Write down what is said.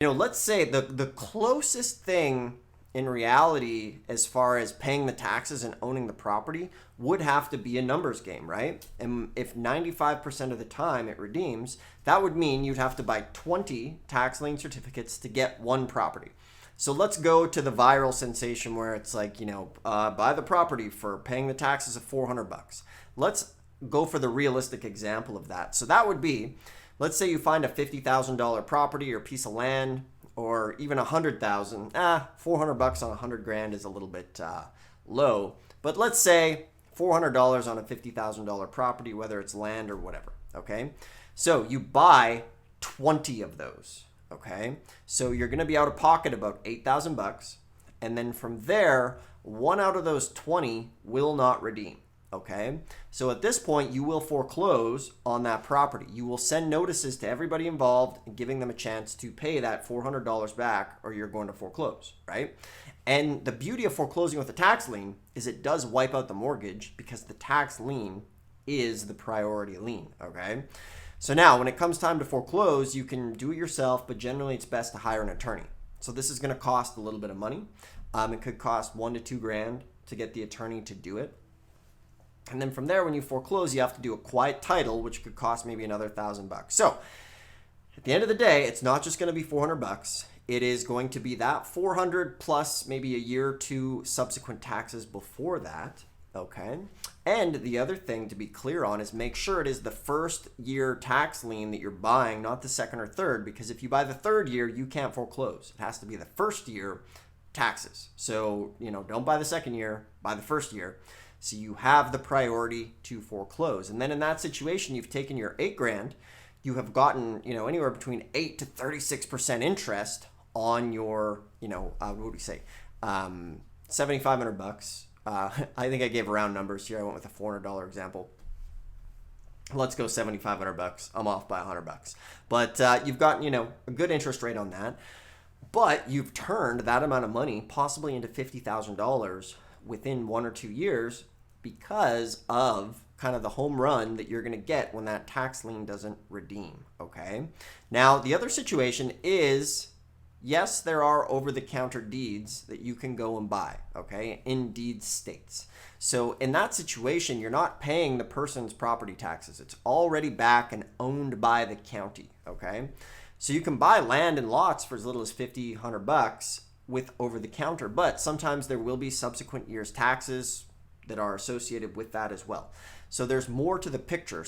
Let's say the closest thing in reality as far as paying the taxes and owning the property would have to be a numbers game, right? And if 95% of the time it redeems, that would mean you'd have to buy 20 tax lien certificates to get one property. So let's go to the viral sensation where it's like, buy the property for paying the taxes of $400. Let's go for the realistic example of that. So that would be, let's say you find a $50,000 property or piece of land, or even $100,000. $400 on $100,000 is a little bit low. But let's say $400 on a $50,000 property, whether it's land or whatever. Okay, so you buy 20 of those. Okay, so you're going to be out of pocket about $8,000, and then from there, one out of those 20 will not redeem. Okay, so at this point, you will foreclose on that property. You will send notices to everybody involved, giving them a chance to pay that $400 back, or you're going to foreclose, right? And the beauty of foreclosing with a tax lien is it does wipe out the mortgage because the tax lien is the priority lien. Okay, so now when it comes time to foreclose, you can do it yourself, but generally it's best to hire an attorney. So this is going to cost a little bit of money. It could cost $1,000 to $2,000 to get the attorney to do it. And then from there, when you foreclose, you have to do a quiet title, which could cost maybe another $1,000. So at the end of the day, it's not just going to be $400. It is going to be that $400 plus maybe a year or two subsequent taxes before that. Okay. And the other thing to be clear on is make sure it is the first year tax lien that you're buying, not the second or third, because if you buy the third year, you can't foreclose. It has to be the first year taxes. So, don't buy the second year, buy the first year. So you have the priority to foreclose. And then in that situation, you've taken your $8,000, you have gotten, anywhere between 8 to 36% interest on your, what would we say, $7,500. I think I gave round numbers here. I went with a $400 example. Let's go $7,500. I'm off by $100. But you've got, a good interest rate on that. But you've turned that amount of money possibly into $50,000 within 1 or 2 years because of kind of the home run that you're going to get when that tax lien doesn't redeem. Okay. Now, the other situation is, yes, there are over-the-counter deeds that you can go and buy, okay, in deed states. So in that situation, you're not paying the person's property taxes. It's already back and owned by the county, okay? So you can buy land and lots for as little as $50, $100 with over-the-counter, but sometimes there will be subsequent years taxes that are associated with that as well. So there's more to the picture.